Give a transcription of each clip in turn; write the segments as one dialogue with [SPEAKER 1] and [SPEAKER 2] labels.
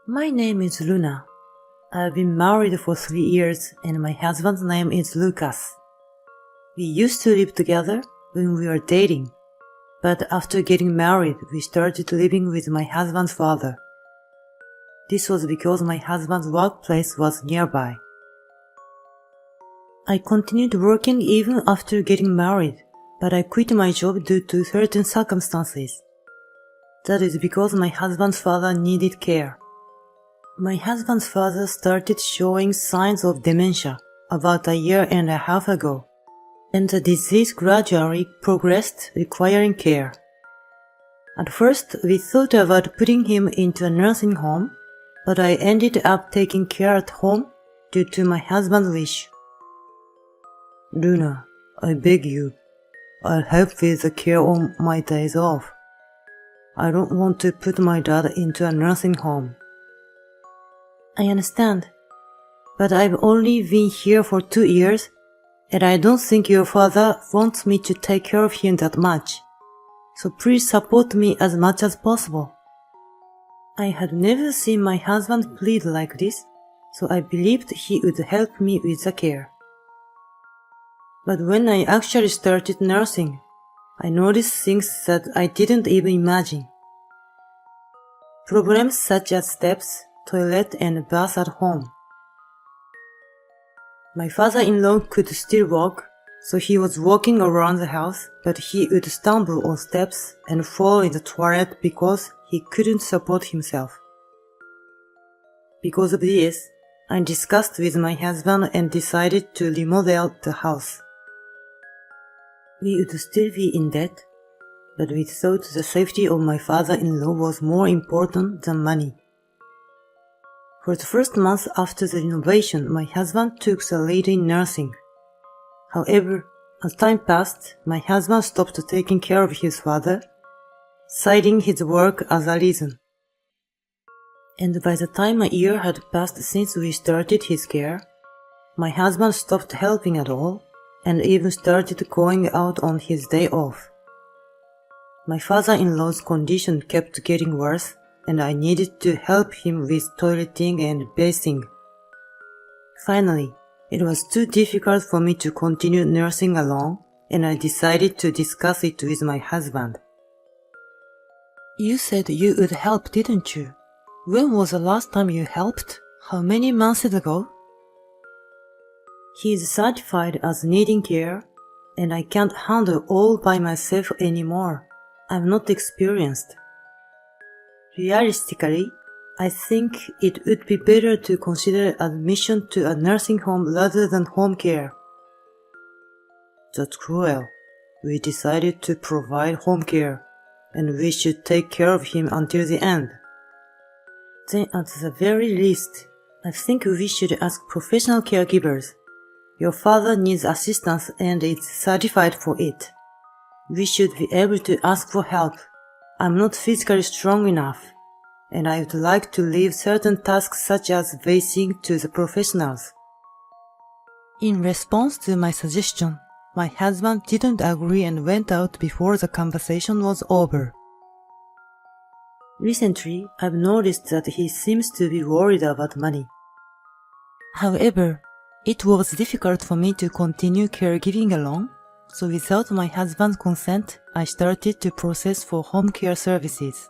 [SPEAKER 1] My name is Luna. I've been married for 3 years and my husband's name is Lucas. We used to live together when we were dating, but after getting married, we started living with my husband's father. This was because my husband's workplace was nearby. I continued working even after getting married, but I quit my job due to certain circumstances. That is because my husband's father needed care. My husband's father started showing signs of dementia about a year and a half ago, and the disease gradually progressed, requiring care. At first, we thought about putting him into a nursing home, but I ended up taking care at home due to my husband's wish. Luna, I beg you, I'll help with the care on my days off. I don't want to put my dad into a nursing home. I understand, but I've only been here for 2 years, and I don't think your father wants me to take care of him that much, so please support me as much as possible. I had never seen my husband plead like this, so I believed he would help me with the care. But when I actually started nursing, I noticed things that I didn't even imagine. Problems such as steps, toilet and bath at home. My father-in-law could still walk, so he was walking around the house, but he would stumble on steps and fall in the toilet because he couldn't support himself. Because of this, I discussed with my husband and decided to remodel the house. We would still be in debt, but we thought the safety of my father-in-law was more important than money. For the first month after the renovation, my husband took the lead in nursing. However, as time passed, my husband stopped taking care of his father, citing his work as a reason. And by the time a year had passed since we started his care, my husband stopped helping at all, and even started going out on his day off. My father-in-law's condition kept getting worse, and I needed to help him with toileting and bathing. Finally, it was too difficult for me to continue nursing alone, and I decided to discuss it with my husband. You said you would help, didn't you? When was the last time you helped? How many months ago? He is certified as needing care, and I can't handle all by myself anymore. I'm not experienced. Realistically, I think it would be better to consider admission to a nursing home rather than home care. That's cruel. We decided to provide home care, and we should take care of him until the end. Then at the very least, I think we should ask professional caregivers. Your father needs assistance and is certified for it. We should be able to ask for help. I'm not physically strong enough, and I would like to leave certain tasks such as bathing to the professionals. In response to my suggestion, my husband didn't agree and went out before the conversation was over. Recently, I've noticed that he seems to be worried about money. However, it was difficult for me to continue caregiving alone, so without my husband's consent, I started to process for home care services.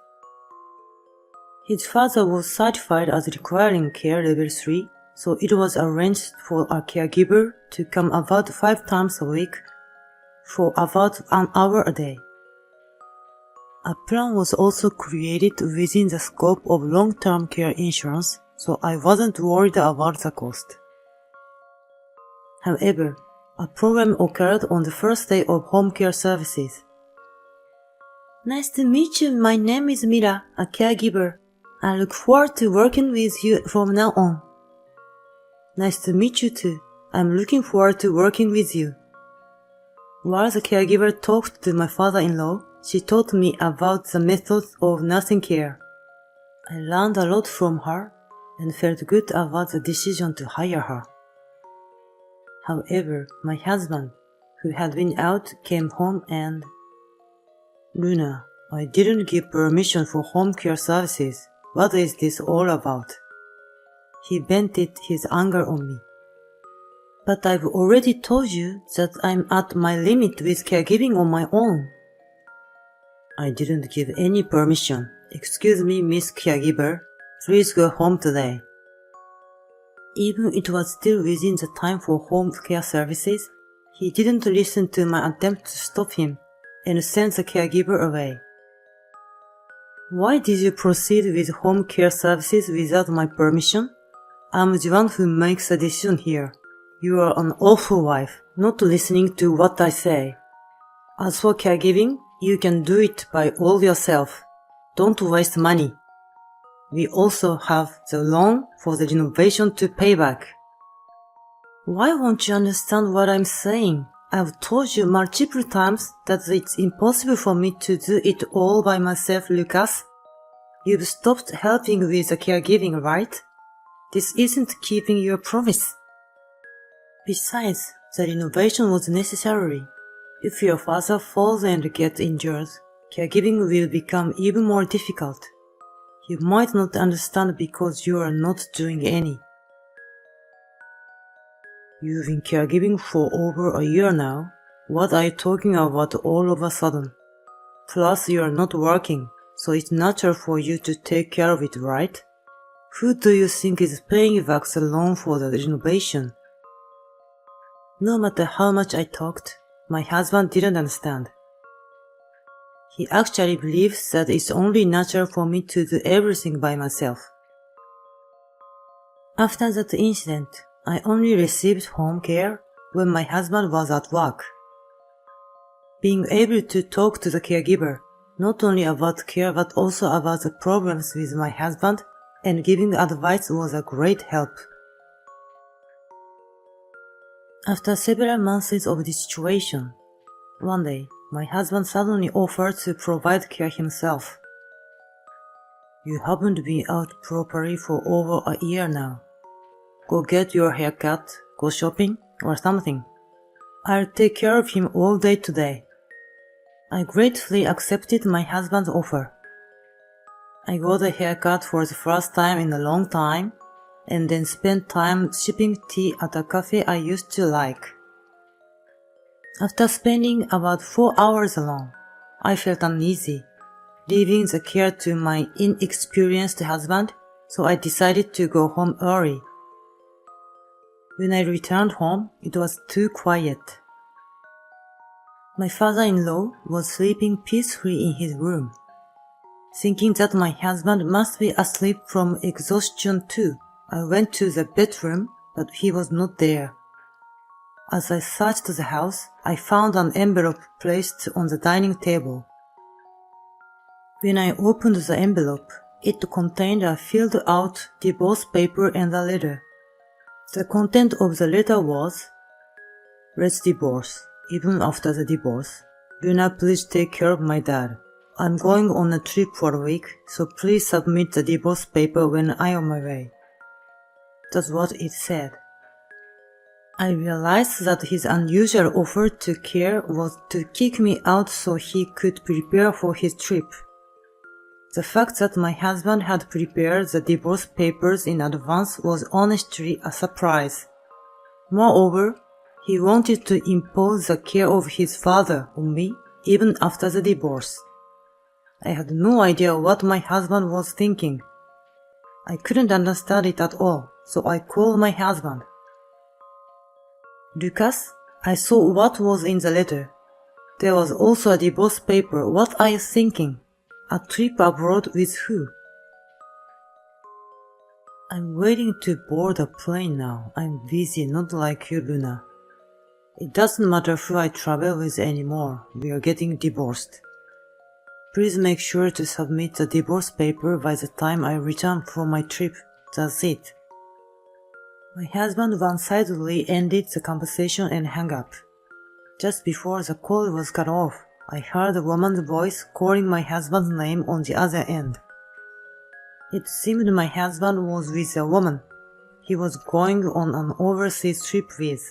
[SPEAKER 1] His father was certified as requiring care level 3, so it was arranged for a caregiver to come about 5 times a week for about an hour a day. A plan was also created within the scope of long-term care insurance, so I wasn't worried about the cost. However, a problem occurred on the first day of home care services. Nice to meet you. My name is Mira, a caregiver. I look forward to working with you from now on. Nice to meet you too. I'm looking forward to working with you. While the caregiver talked to my father-in-law, she taught me about the methods of nursing care. I learned a lot from her and felt good about the decision to hire her. However, my husband, who had been out, came home and... Luna, I didn't give permission for home care services. What is this all about? He vented his anger on me. But I've already told you that I'm at my limit with caregiving on my own. I didn't give any permission. Excuse me, Miss Caregiver. Please go home today. Even it was still within the time for home care services, he didn't listen to my attempt to stop him and sent the caregiver away. Why did you proceed with home care services without my permission? I'm the one who makes the decision here. You are an awful wife, not listening to what I say. As for caregiving, you can do it by all yourself. Don't waste money. We also have the loan for the renovation to pay back. Why won't you understand what I'm saying? I've told you multiple times that it's impossible for me to do it all by myself, Lucas. You've stopped helping with the caregiving, right? This isn't keeping your promise. Besides, the renovation was necessary. If your father falls and gets injured, caregiving will become even more difficult. You might not understand because you are not doing any. You've been caregiving for over a year now. What are you talking about all of a sudden? Plus, you are not working, so it's natural for you to take care of it, right? Who do you think is paying back the loan for the renovation? No matter how much I talked, my husband didn't understand. He actually believes that it's only natural for me to do everything by myself. After that incident, I only received home care when my husband was at work. Being able to talk to the caregiver, not only about care but also about the problems with my husband and giving advice was a great help. After several months of this situation, one day, my husband suddenly offered to provide care himself. You haven't been out properly for over a year now. Go get your hair cut, go shopping, or something. I'll take care of him all day today. I gratefully accepted my husband's offer. I got a haircut for the first time in a long time, and then spent time sipping tea at a cafe I used to like. After spending about 4 hours alone, I felt uneasy, leaving the care to my inexperienced husband, so I decided to go home early. When I returned home, it was too quiet. My father-in-law was sleeping peacefully in his room. Thinking that my husband must be asleep from exhaustion too, I went to the bedroom, but he was not there. As I searched the house, I found an envelope placed on the dining table. When I opened the envelope, it contained a filled-out divorce paper and a letter. The content of the letter was, "Let's divorce, even after the divorce. Luna, please take care of my dad. I'm going on a trip for a week, so please submit the divorce paper when I'm on my way." That's what it said. I realized that his unusual offer to care was to kick me out so he could prepare for his trip. The fact that my husband had prepared the divorce papers in advance was honestly a surprise. Moreover, he wanted to impose the care of his father on me even after the divorce. I had no idea what my husband was thinking. I couldn't understand it at all, so I called my husband. "Lucas, I saw what was in the letter. There was also a divorce paper. What are you thinking? A trip abroad with who?" "I'm waiting to board a plane now. I'm busy, not like you, Luna. It doesn't matter who I travel with anymore. We are getting divorced. Please make sure to submit the divorce paper by the time I return from my trip. That's it." My husband one-sidedly ended the conversation and hung up. Just before the call was cut off, I heard a woman's voice calling my husband's name on the other end. It seemed my husband was with a woman he was going on an overseas trip with.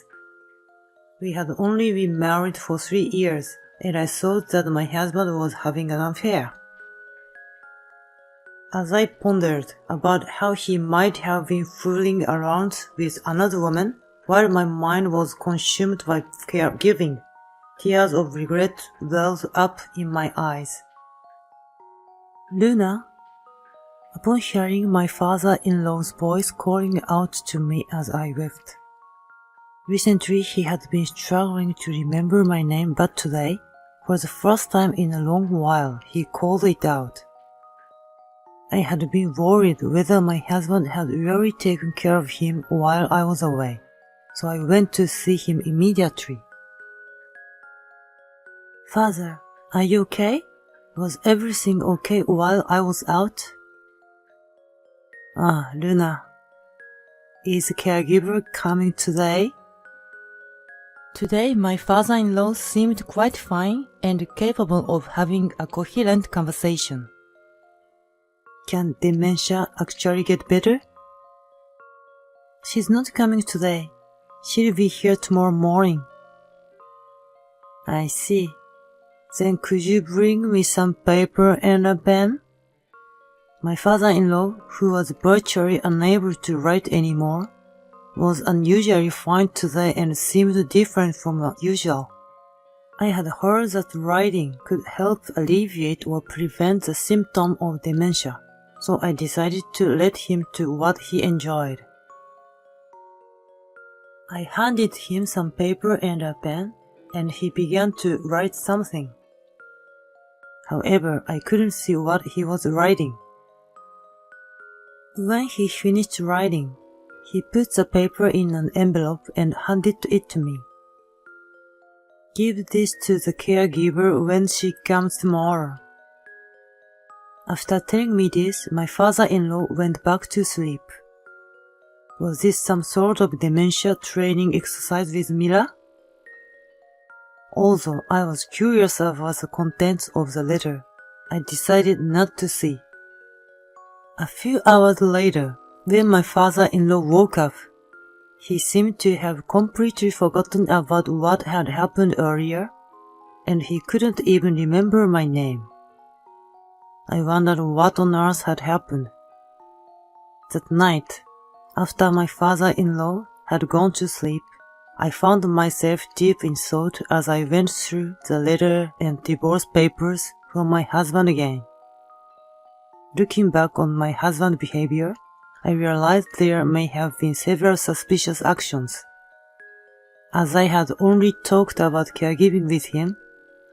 [SPEAKER 1] We had only been married for 3 years, and I thought that my husband was having an affair. As I pondered about how he might have been fooling around with another woman while my mind was consumed by caregiving, tears of regret welled up in my eyes. Luna, upon hearing my father-in-law's voice calling out to me as I wept. Recently he had been struggling to remember my name, but today, for the first time in a long while, he called it out. I had been worried whether my husband had really taken care of him while I was away, so I went to see him immediately. Father, are you okay? Was everything okay while I was out? Ah, Luna. Is the caregiver coming today? Today my father-in-law seemed quite fine and capable of having a coherent conversation. Can dementia actually get better? She's not coming today. She'll be here tomorrow morning. I see. Then could you bring me some paper and a pen? My father-in-law, who was virtually unable to write anymore, was unusually fine today and seemed different from usual. I had heard that writing could help alleviate or prevent the symptom of dementia, so I decided to let him do what he enjoyed. I handed him some paper and a pen, and he began to write something. However, I couldn't see what he was writing. When he finished writing, he put the paper in an envelope and handed it to me. Give this to the caregiver when she comes tomorrow. After telling me this, my father-in-law went back to sleep. Was this some sort of dementia training exercise with Mila? Although I was curious about the contents of the letter, I decided not to see. A few hours later, when my father-in-law woke up, he seemed to have completely forgotten about what had happened earlier, and he couldn't even remember my name. I wondered what on earth had happened. That night, after my father-in-law had gone to sleep, I found myself deep in thought as I went through the letter and divorce papers from my husband again. Looking back on my husband's behavior, I realized there may have been several suspicious actions. As I had only talked about caregiving with him,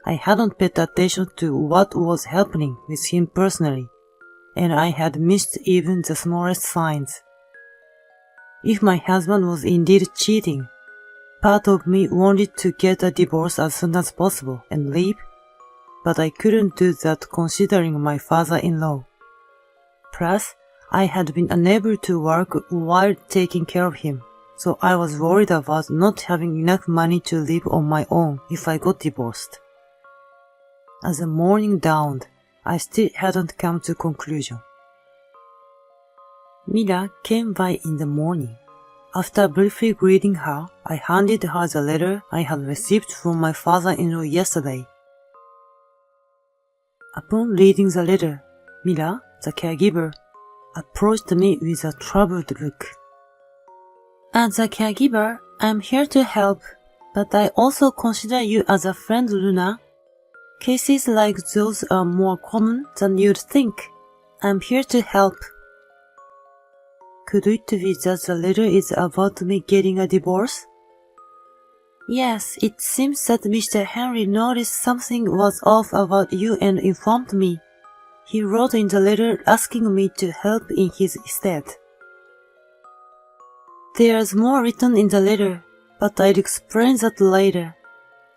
[SPEAKER 1] I hadn't paid attention to what was happening with him personally, and I had missed even the smallest signs. If my husband was indeed cheating, part of me wanted to get a divorce as soon as possible and leave, but I couldn't do that considering my father-in-law. Plus, I had been unable to work while taking care of him, so I was worried about not having enough money to live on my own if I got divorced. As the morning dawned, I still hadn't come to a conclusion. Mila came by in the morning. After briefly greeting her, I handed her the letter I had received from my father-in-law yesterday. Upon reading the letter, Mila, the caregiver, approached me with a troubled look. As a caregiver, I'm here to help, but I also consider you as a friend, Luna. Cases like those are more common than you'd think. I'm here to help. Could it be that the letter is about me getting a divorce? Yes, it seems that Mr. Henry noticed something was off about you and informed me. He wrote in the letter asking me to help in his stead. There's more written in the letter, but I'll explain that later.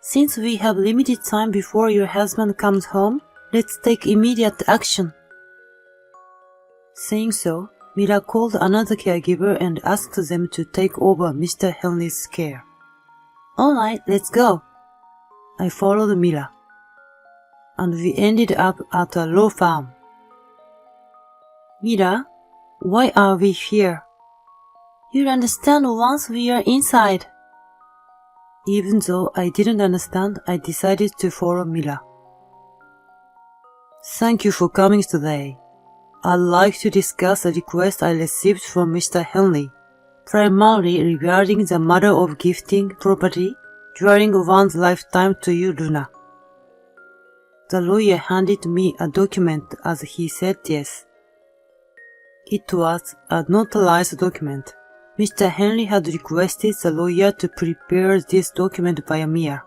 [SPEAKER 1] Since we have limited time before your husband comes home, let's take immediate action. Saying so, Mila called another caregiver and asked them to take over Mr. Henry's care. Alright, let's go. I followed Mila, and we ended up at a law firm. Mila, why are we here? You'll understand once we are inside. Even though I didn't understand, I decided to follow Mila. Thank you for coming today. I'd like to discuss a request I received from Mr. Henry, primarily regarding the matter of gifting property during one's lifetime to you, Luna. The lawyer handed me a document as he said yes. It was a notarized document. Mr. Henry had requested the lawyer to prepare this document by Mia.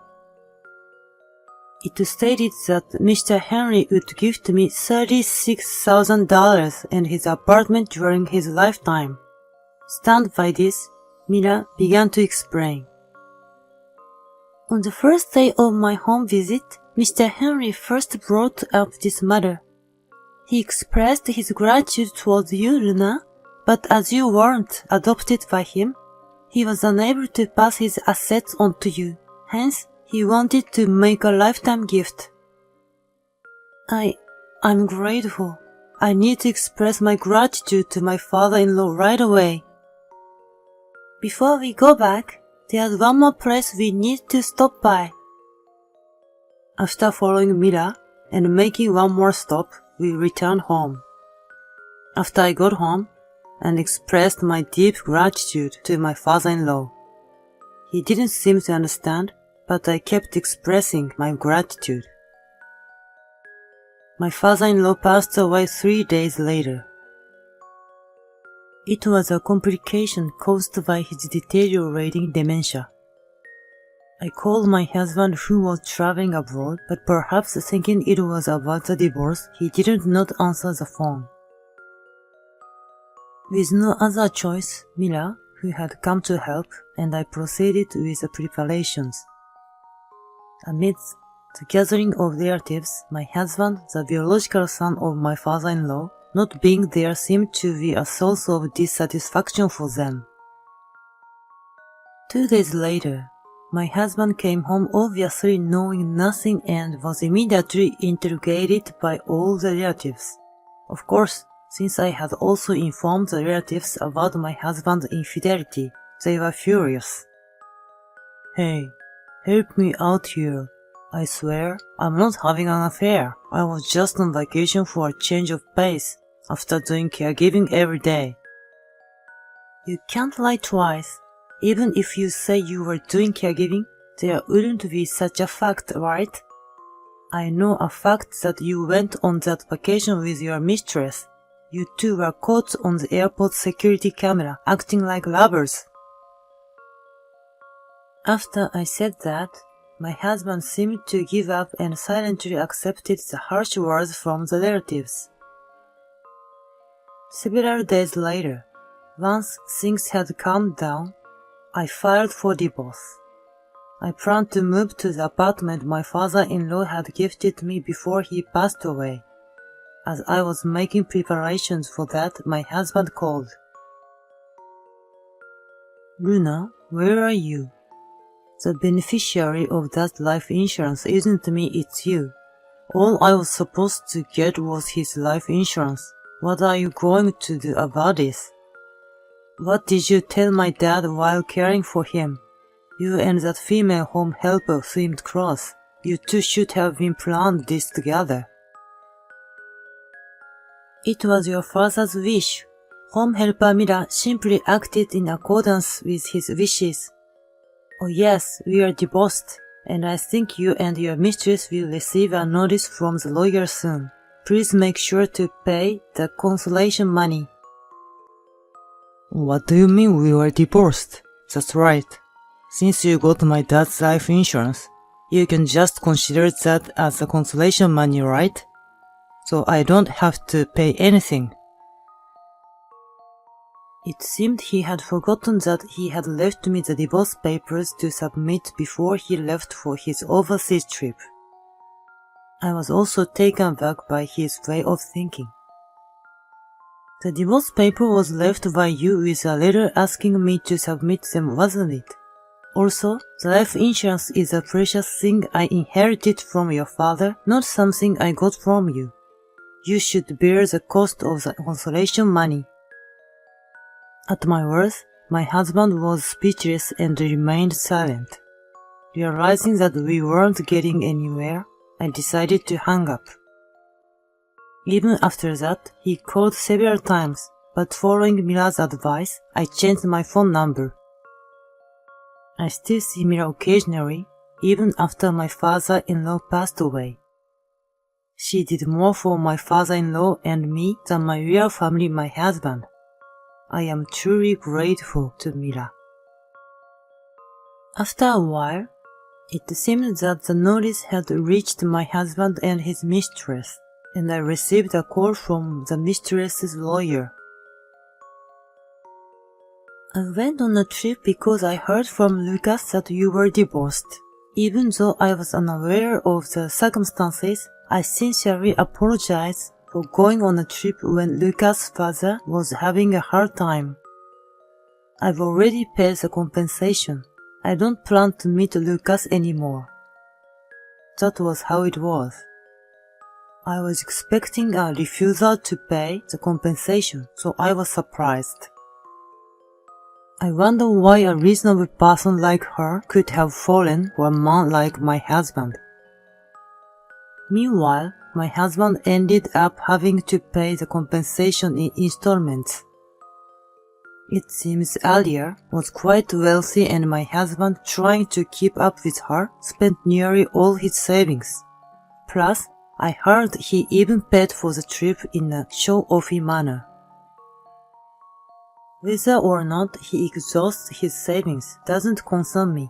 [SPEAKER 1] It stated that Mr. Henry would gift me $36,000 and his apartment during his lifetime. Stunned by this, Mira began to explain. On the first day of my home visit, Mr. Henry first brought up this matter. He expressed his gratitude towards you, Luna, but as you weren't adopted by him, he was unable to pass his assets on to you. Hence, he wanted to make a lifetime gift. I'm grateful. I need to express my gratitude to my father-in-law right away. Before we go back, there's one more place we need to stop by. After following Mira and making one more stop, we returned home. After I got home and expressed my deep gratitude to my father-in-law, he didn't seem to understand, but I kept expressing my gratitude. My father-in-law passed away 3 days later. It was a complication caused by his deteriorating dementia. I called my husband who was traveling abroad, but perhaps thinking it was about the divorce, he did not answer the phone. With no other choice, Mila, who had come to help, and I proceeded with the preparations. Amidst the gathering of relatives, my husband, the biological son of my father-in-law, not being there seemed to be a source of dissatisfaction for them. 2 days later, my husband came home obviously knowing nothing and was immediately interrogated by all the relatives. Of course, since I had also informed the relatives about my husband's infidelity, they were furious. Hey, help me out here. I swear, I'm not having an affair. I was just on vacation for a change of pace after doing caregiving every day. You can't lie twice. Even if you say you were doing caregiving, there wouldn't be such a fact, right? I know a fact that you went on that vacation with your mistress. You two were caught on the airport security camera, acting like lovers. After I said that, my husband seemed to give up and silently accepted the harsh words from the relatives. Several days later, once things had calmed down, I filed for divorce. I planned to move to the apartment my father-in-law had gifted me before he passed away. As I was making preparations for that, my husband called. Luna, where are you? The beneficiary of that life insurance isn't me, it's you. All I was supposed to get was his life insurance. What are you going to do about this? What did you tell my dad while caring for him? You and that female home helper seemed close. You two should have been planned this together. It was your father's wish. Home helper Mira simply acted in accordance with his wishes. Oh yes, we are divorced, and I think you and your mistress will receive a notice from the lawyer soon. Please make sure to pay the consolation money. What do you mean we were divorced? That's right. Since you got my dad's life insurance, you can just consider that as a consolation money, right? So I don't have to pay anything. It seemed he had forgotten that he had left me the divorce papers to submit before he left for his overseas trip. I was also taken back by his way of thinking. The divorce paper was left by you with a letter asking me to submit them, wasn't it? Also, the life insurance is a precious thing I inherited from your father, not something I got from you. You should bear the cost of the consolation money. At my words, my husband was speechless and remained silent. Realizing that we weren't getting anywhere, I decided to hang up. Even after that, he called several times, but following Mira's advice, I changed my phone number. I still see Mira occasionally, even after my father-in-law passed away. She did more for my father-in-law and me than my real family, my husband. I am truly grateful to Mira. After a while, it seemed that the notice had reached my husband and his mistress, and I received a call from the mistress's lawyer. I went on a trip because I heard from Lucas that you were divorced. Even though I was unaware of the circumstances, I sincerely apologize for going on a trip when Lucas' father was having a hard time. I've already paid the compensation. I don't plan to meet Lucas anymore. That was how it was. I was expecting a refusal to pay the compensation, so I was surprised. I wonder why a reasonable person like her could have fallen for a man like my husband. Meanwhile, my husband ended up having to pay the compensation in installments. It seems Alia was quite wealthy and my husband, trying to keep up with her, spent nearly all his savings. Plus, I heard he even paid for the trip in a show-offy manner. Whether or not he exhausts his savings doesn't concern me.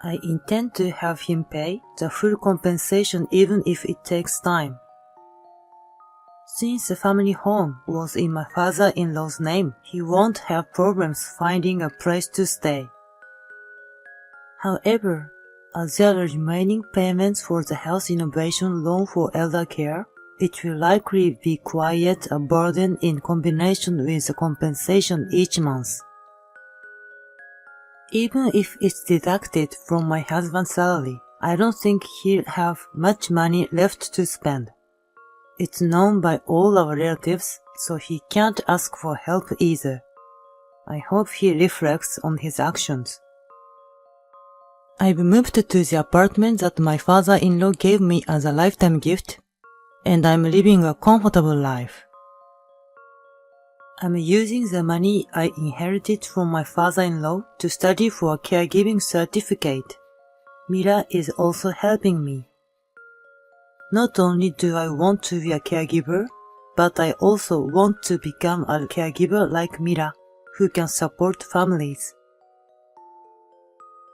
[SPEAKER 1] I intend to have him pay the full compensation even if it takes time. Since the family home was in my father-in-law's name, he won't have problems finding a place to stay. However, as there are remaining payments for the health innovation loan for elder care, it will likely be quite a burden in combination with the compensation each month. Even if it's deducted from my husband's salary, I don't think he'll have much money left to spend. It's known by all our relatives, so he can't ask for help either. I hope he reflects on his actions. I've moved to the apartment that my father-in-law gave me as a lifetime gift, and I'm living a comfortable life. I'm using the money I inherited from my father-in-law to study for a caregiving certificate. Mira is also helping me. Not only do I want to be a caregiver, but I also want to become a caregiver like Mira, who can support families.